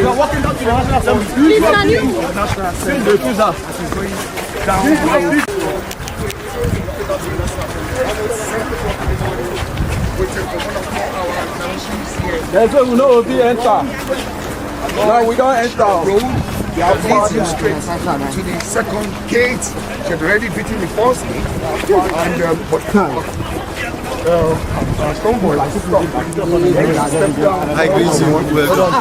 are walking down to the National Assembly. That's why we know we enter. No, we don't enter. They have leads you straight to the second gate. They've already beaten the first gate. And Stoneboy, I agree with you. Welcome.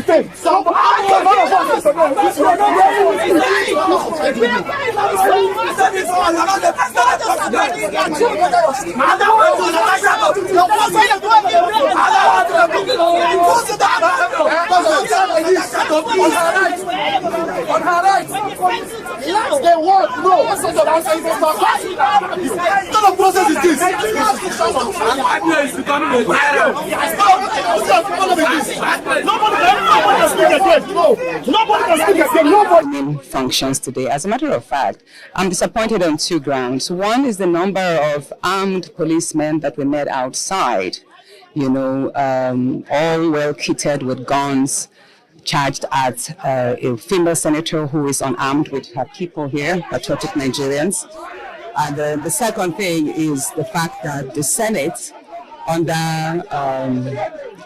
Thank Functions today. As a matter of fact, I'm disappointed on two grounds. One is the number of armed policemen that we met outside, all well kitted with guns, charged at a female senator who is unarmed with her people here, patriotic Nigerians. And the second thing is the fact that the Senate, under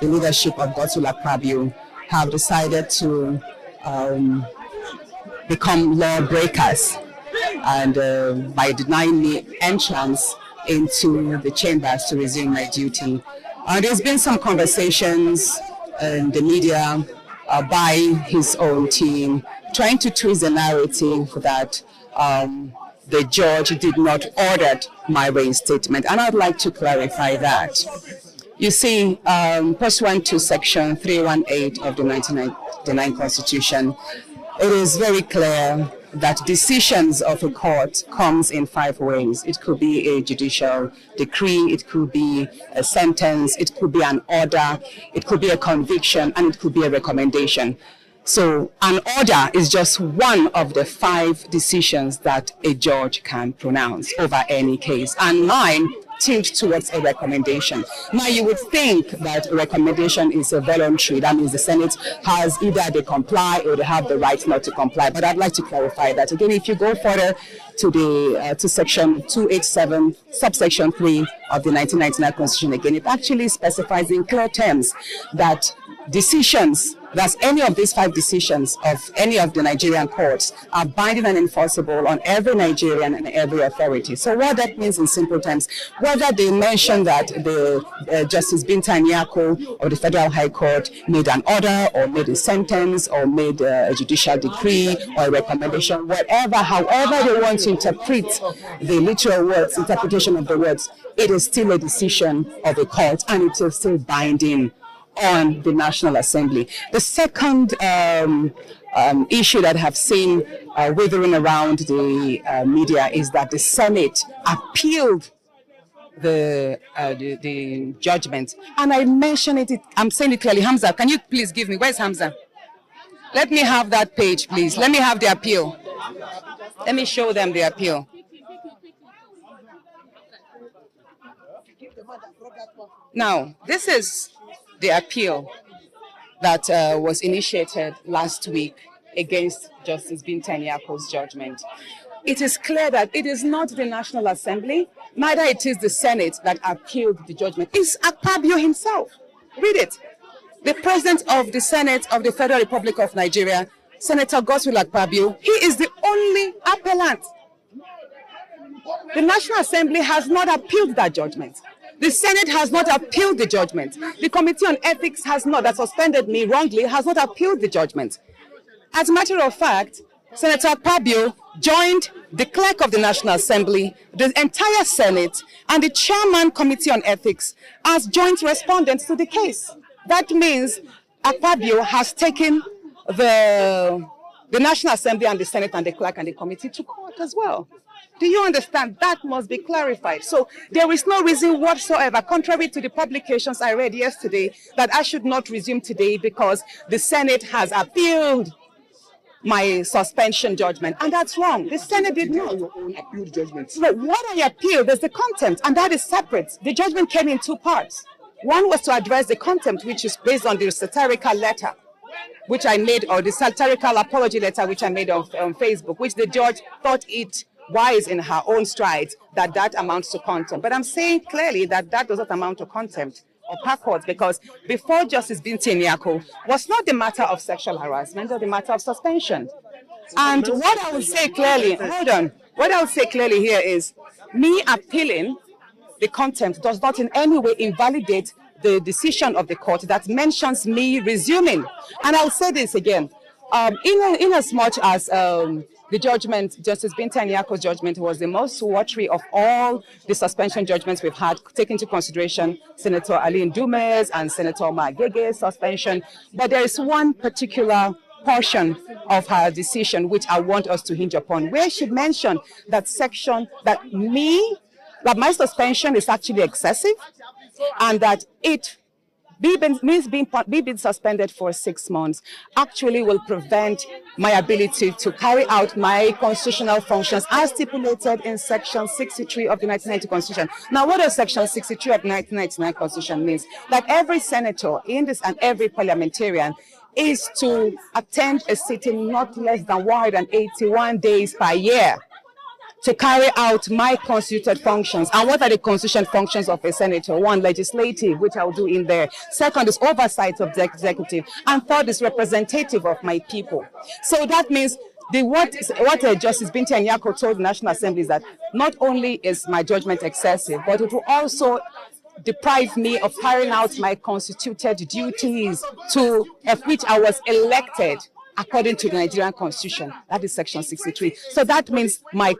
the leadership of Godswill Akpabio, have decided to become lawbreakers, and by denying me entrance into the chambers to resume my duty. There's been some conversations in the media by his own team trying to twist the narrative that the judge did not order my reinstatement, and I'd like to clarify that. You see, pursuant to Section 318 of the 1999 Constitution, it is very clear that decisions of a court comes in 5 ways. It could be a judicial decree, it could be a sentence, it could be an order, it could be a conviction, and it could be a recommendation. So an order is just one of the 5 decisions that a judge can pronounce over any case, and mine tilt towards a recommendation. Now, you would think that a recommendation is a voluntary. That means the Senate has either they comply or they have the right not to comply. But I'd like to clarify that. Again, if you go further to the to Section 287, subsection 3 of the 1999 Constitution, again, it actually specifies in clear terms that decisions, that's any of these 5 decisions of any of the Nigerian courts, are binding and enforceable on every Nigerian and every authority. So what that means in simple terms, whether they mention that the Justice Binta Nyako of the Federal High Court made an order or made a sentence or made a judicial decree or a recommendation, whatever, however they want to interpret the literal words, interpretation of the words, it is still a decision of a court and it is still binding on the National Assembly. The second issue that I have seen withering around the media is that the Senate appealed the judgment. And I mentioned it, I'm saying it clearly. Hamza, can you please give me, where's Hamza? Let me have that page, please. Let me have the appeal. Let me show them the appeal. Now, this is the appeal that was initiated last week against Justice Binta Nyako's judgment. It is clear that it is not the National Assembly, neither it is the Senate that appealed the judgment. It's Akpabio himself. Read it. The President of the Senate of the Federal Republic of Nigeria, Senator Godswill Akpabio, he is the only appellant. The National Assembly has not appealed that judgment. The Senate has not appealed the judgment. The Committee on Ethics has not, that suspended me wrongly, has not appealed the judgment. As a matter of fact, Senator Akpabio joined the clerk of the National Assembly, the entire Senate, and the chairman Committee on Ethics as joint respondents to the case. That means Akpabio has taken the National Assembly and the Senate and the clerk and the committee to court as well. Do you understand? That must be clarified. So there is no reason whatsoever, contrary to the publications I read yesterday, that I should not resume today because the Senate has appealed my suspension judgment, and that's wrong. The Senate did not. Your own appealed judgment. But what I appealed, there's the contempt, and that is separate. The judgment came in two parts. One was to address the contempt, which is based on the satirical letter, which I made, or the satirical apology letter, which I made on Facebook, which the judge thought it wise in her own stride that that amounts to contempt. But I'm saying clearly that that does not amount to contempt or backwards, because before Justice Binti Nyako was not the matter of sexual harassment or the matter of suspension. And what I would say clearly, hold on, what I would say clearly here is me appealing the contempt does not in any way invalidate the decision of the court that mentions me resuming. And I'll say this again, in as much as the judgment, Justice Binti Nyako's judgment was the most watery of all the suspension judgments we've had, taking into consideration Senator Aline Dume's and Senator Omar Gege's suspension. But there is one particular portion of her decision which I want us to hinge upon, where she mentioned that that my suspension is actually excessive, and that being suspended for 6 months actually will prevent my ability to carry out my constitutional functions as stipulated in Section 63 of the 1990 Constitution. Now, what does Section 63 of the 1999 Constitution mean? That every senator in this and every parliamentarian is to attend a sitting not less than 181 days per year to carry out my constituted functions. And what are the constitutional functions of a senator? One, legislative, which I'll do in there. Second is oversight of the executive. And third is representative of my people. So that means what Justice Binti Nyako told the National Assembly is that not only is my judgment excessive, but it will also deprive me of carrying out my constituted duties of which I was elected according to the Nigerian Constitution. That is Section 63. So that means my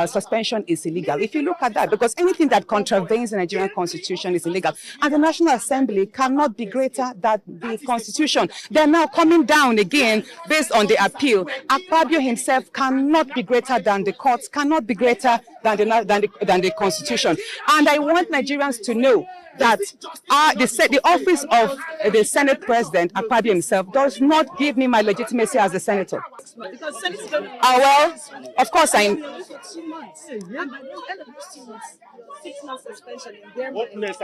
suspension is illegal. If you look at that, because anything that contravenes the Nigerian Constitution is illegal, and the National Assembly cannot be greater than the Constitution. They're now coming down again based on the appeal. Akpabio himself cannot be greater than the courts, cannot be greater than the Constitution. And I want Nigerians to know that the office of the Senate President, Akpabio himself, does not give me my legitimacy as a senator. Well, of course I...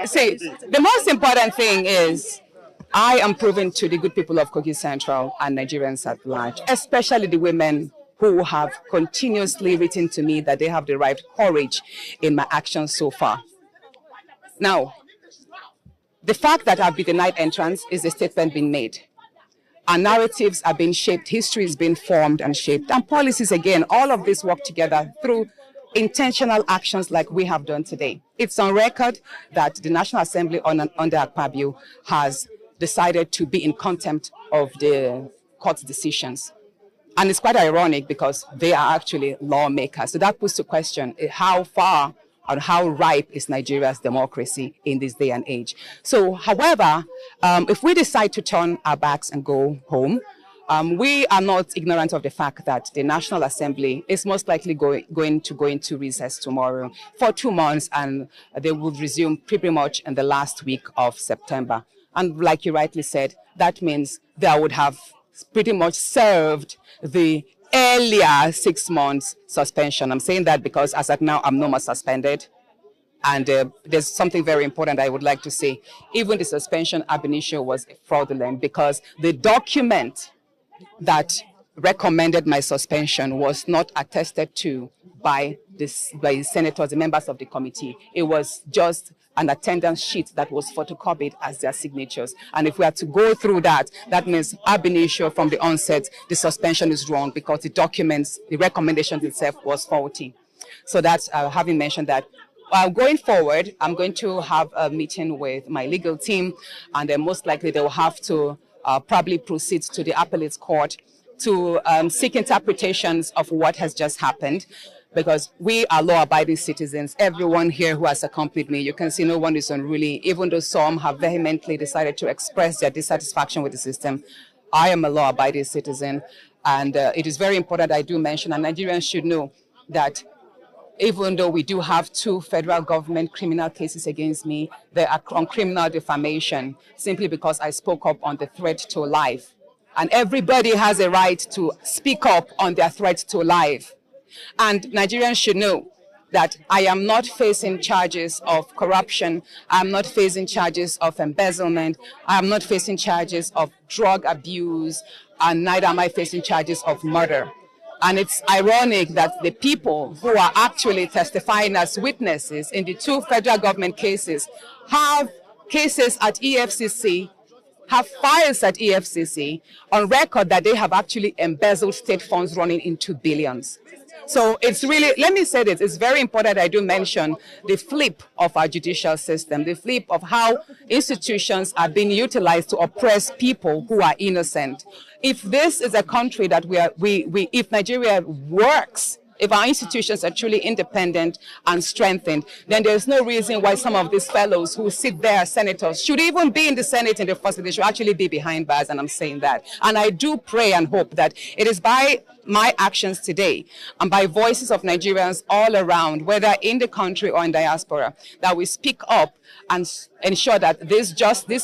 See, the most important thing is I am proving to the good people of Kogi Central and Nigerians at large, especially the women who have continuously written to me that they have derived courage in my actions so far. Now, the fact that I've been denied entrance is a statement being made. Our narratives are being shaped, history is being formed and shaped, and policies, again, all of this work together through intentional actions like we have done today. It's on record that the National Assembly under Akpabio has decided to be in contempt of the court's decisions. And it's quite ironic because they are actually lawmakers. So that puts to question how far and how ripe is Nigeria's democracy in this day and age. So, however, if we decide to turn our backs and go home, we are not ignorant of the fact that the National Assembly is most likely going to go into recess tomorrow for 2 months, and they will resume pretty much in the last week of September. And like you rightly said, that means they would have pretty much served the earlier 6 months suspension. I'm saying that because as at now, I'm no more suspended. And there's something very important I would like to say. Even the suspension ab initio was fraudulent because the document that recommended my suspension was not attested to by the senators, the members of the committee. It was just an attendance sheet that was photocopied as their signatures. And if we had to go through that, that means ab initio from the onset, the suspension is wrong because the documents, the recommendation itself was faulty. So that's having mentioned that. Going forward, I'm going to have a meeting with my legal team, and then most likely they will have to probably proceed to the appellate court to seek interpretations of what has just happened, because we are law-abiding citizens. Everyone here who has accompanied me, you can see no one is unruly, even though some have vehemently decided to express their dissatisfaction with the system. I am a law-abiding citizen, and it is very important I do mention, and Nigerians should know that even though we do have 2 federal government criminal cases against me, they are on criminal defamation simply because I spoke up on the threat to life. And everybody has a right to speak up on their threat to life. And Nigerians should know that I am not facing charges of corruption. I'm not facing charges of embezzlement. I'm not facing charges of drug abuse, and neither am I facing charges of murder. And it's ironic that the people who are actually testifying as witnesses in the 2 federal government cases have cases at EFCC, have files at EFCC on record that they have actually embezzled state funds running into billions. So it's really, let me say this, it's very important I do mention the flip of our judicial system, the flip of how institutions are being utilized to oppress people who are innocent. If this is a country that if Nigeria works, if our institutions are truly independent and strengthened, then there's no reason why some of these fellows who sit there as senators should even be in the Senate in the first place. They should actually be behind bars, and I'm saying that. And I do pray and hope that it is by my actions today and by voices of Nigerians all around, whether in the country or in diaspora, that we speak up and ensure that this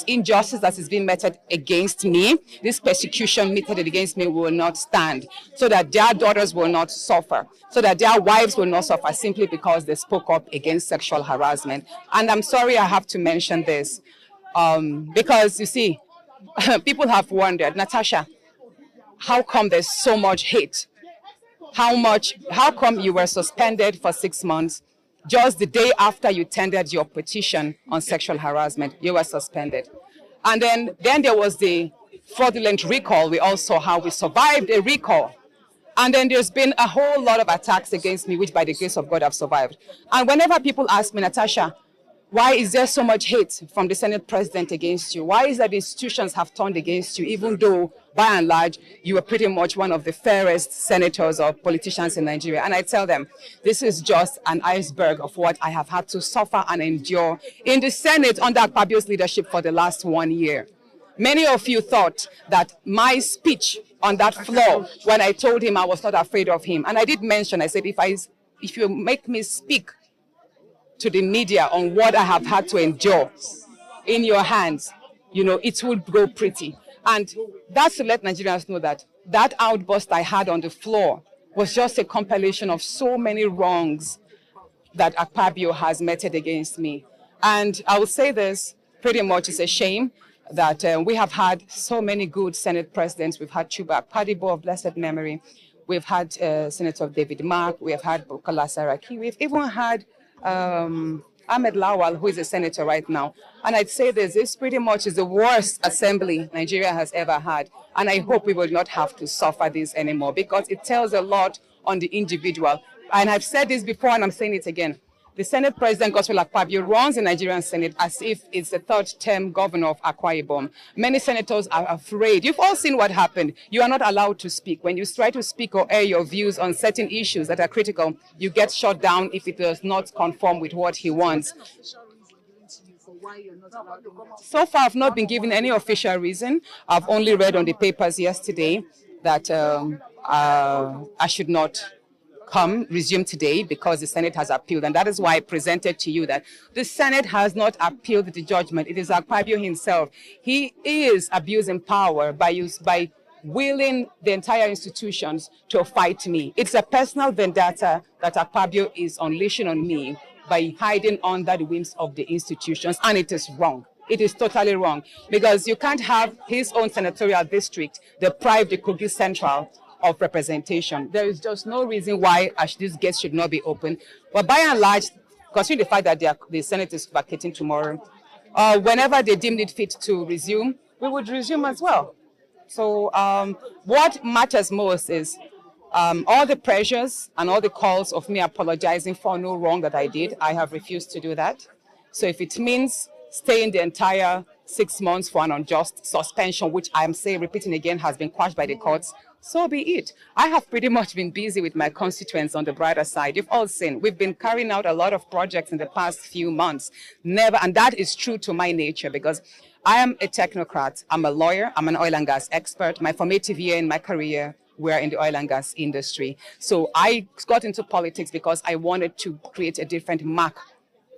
injustice that is being meted against me, this persecution meted against me, will not stand, so that their daughters will not suffer, so that their wives will not suffer simply because they spoke up against sexual harassment. And I'm sorry I have to mention this, because you see, people have wondered, Natasha, how come there's so much hate? How come you were suspended for 6 months? Just the day after you tendered your petition on sexual harassment, you were suspended. And then there was the fraudulent recall. We all saw how we survived a recall. And then there's been a whole lot of attacks against me, which by the grace of God I've survived. And whenever people ask me, Natasha, why is there so much hate from the Senate president against you? Why is that the institutions have turned against you, even though, by and large, you are pretty much one of the fairest senators or politicians in Nigeria? And I tell them, this is just an iceberg of what I have had to suffer and endure in the Senate under Akpabio's leadership for the last 1 year. Many of you thought that my speech on that floor, when I told him I was not afraid of him, and I did mention, I said, if you make me speak to the media on what I have had to endure in your hands, you know, it will go pretty. And that's to let Nigerians know that that outburst I had on the floor was just a compilation of so many wrongs that Akpabio has meted against me. And I will say this, pretty much it's a shame that we have had so many good Senate presidents. We've had Chuba Akpadibo of blessed memory. We've had Senator David Mark. We have had Bukola Saraki. We've even had Ahmed Lawal, who is a senator right now. And I'd say this pretty much is the worst assembly Nigeria has ever had. And I hope we will not have to suffer this anymore, because it tells a lot on the individual. And I've said this before, and I'm saying it again. The Senate President, Godswill Akpabio, runs the Nigerian Senate as if it's the third-term governor of Akwa Ibom. Many senators are afraid. You've all seen what happened. You are not allowed to speak. When you try to speak or air your views on certain issues that are critical, you get shut down if it does not conform with what he wants. So far, I've not been given any official reason. I've only read on the papers yesterday that I should not resume today because the Senate has appealed. And that is why I presented to you that the Senate has not appealed the judgment. It is Akpabio himself. He is abusing power by willing the entire institutions to fight me. It's a personal vendetta that Akpabio is unleashing on me by hiding under the whims of the institutions, and it is wrong. It is totally wrong, because you can't have his own senatorial district deprive the Kogi Central of representation. There is just no reason why these gates should not be open. But by and large, considering the fact that the Senate is vacating tomorrow, whenever they deem it fit to resume, we would resume as well. So what matters most is All the pressures and all the calls of me apologizing for no wrong that I did, I have refused to do that. So if it means staying the entire 6 months for an unjust suspension, which I'm repeating again, has been quashed by the courts, so be it. I have pretty much been busy with my constituents on the brighter side. You've all seen, we've been carrying out a lot of projects in the past few months. And that is true to my nature, because I am a technocrat. I'm a lawyer. I'm an oil and gas expert. My formative year in my career were in the oil and gas industry. So I got into politics because I wanted to create a different mark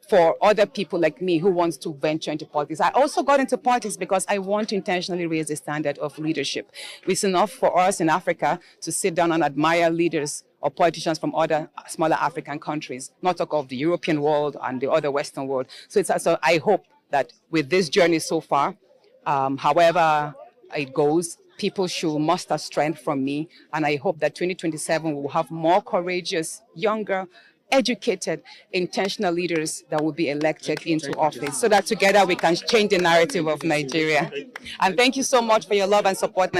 for other people like me who wants to venture into politics. I also got into politics because I want to intentionally raise the standard of leadership. It's enough for us in Africa to sit down and admire leaders or politicians from other smaller African countries, not talk of the European world and the other Western world. So I hope that with this journey so far, however it goes, people should muster strength from me. And I hope that 2027 will have more courageous, younger, educated, intentional leaders that will be elected into office so that together we can change the narrative of Nigeria. And thank you so much for your love and support.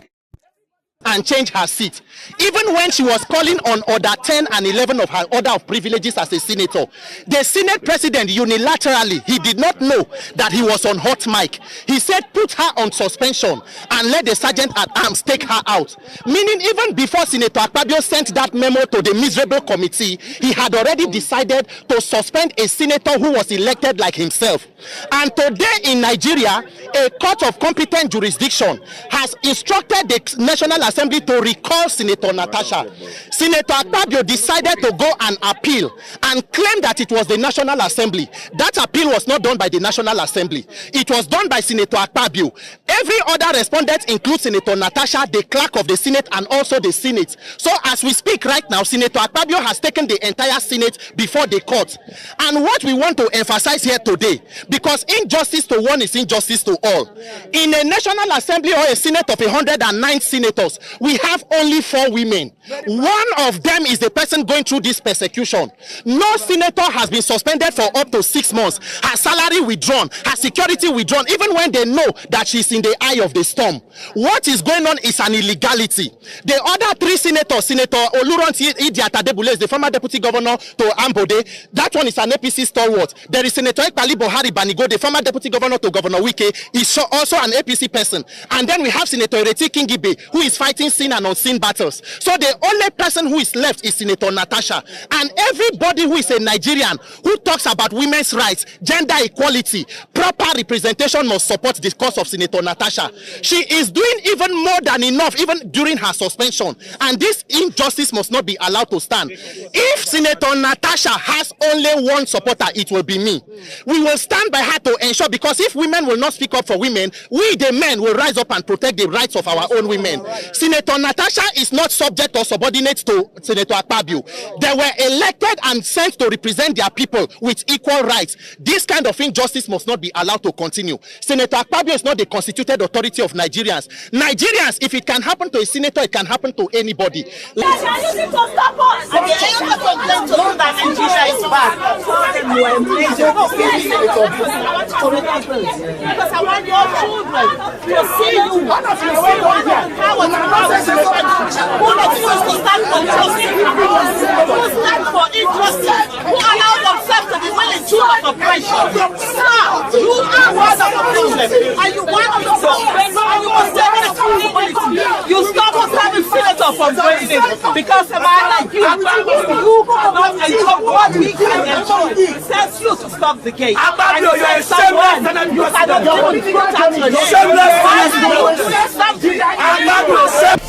And change her seat. Even when she was calling on order 10 and 11 of her order of privileges as a senator, the Senate president unilaterally, he did not know that he was on hot mic. He said put her on suspension and let the sergeant at arms take her out. Meaning even before Senator Akpabio sent that memo to the miserable committee, he had already decided to suspend a senator who was elected like himself. And today in Nigeria, a court of competent jurisdiction has instructed the National Assembly to recall Senator Natasha. Senator Akpabio decided to go and appeal and claim that it was the National Assembly. That appeal was not done by the National Assembly. It was done by Senator Akpabio. Every other respondent includes Senator Natasha, the clerk of the Senate, and also the Senate. So as we speak right now, Senator Akpabio has taken the entire Senate before the court. And what we want to emphasize here today, because injustice to one is injustice to all. In a National Assembly or a Senate of 109 senators, we have only 4 women. One of them is the person going through this persecution. No senator has been suspended for up to 6 months. Her salary withdrawn, her security withdrawn, even when they know that she's in the eye of the storm. What is going on is an illegality. The other 3 senators, Senator Oluronti Idi-Atadebule is the former deputy governor to Ambode. That one is an APC stalwart. There is Senator Ekpali Bohari Banigo, the former deputy governor to Governor Wike, is also an APC person. And then we have Senator Ireti Kingibe, who is fighting seen and unseen battles. So the only person who is left is Senator Natasha. And everybody who is a Nigerian who talks about women's rights, gender equality, proper representation must support the cause of Senator Natasha. She is doing even more than enough, even during her suspension. And this injustice must not be allowed to stand. If Senator Natasha has only one supporter, it will be me. We will stand by her to ensure, because if women will not speak up for women, we the men will rise up and protect the rights of our own women. Senator Natasha is not subject or subordinate to Senator Akpabio. They were elected and sent to represent their people with equal rights. This kind of injustice must not be allowed to continue. Senator Akpabio is not the constituted authority of Nigerians. Nigerians, if it can happen to a senator, it can happen to anybody. Who refused to stand for justice, who stand for injustice, who allow themselves to be willing to oppression. Sir, you are one of the problem, and you one of the problems, and you must take responsibility. You stop us having senator from doing it, because a man like you cannot enjoy what we can enjoy. It tells you to stop the game. And you are shameless, and you cannot do it. Shameless, stop the game.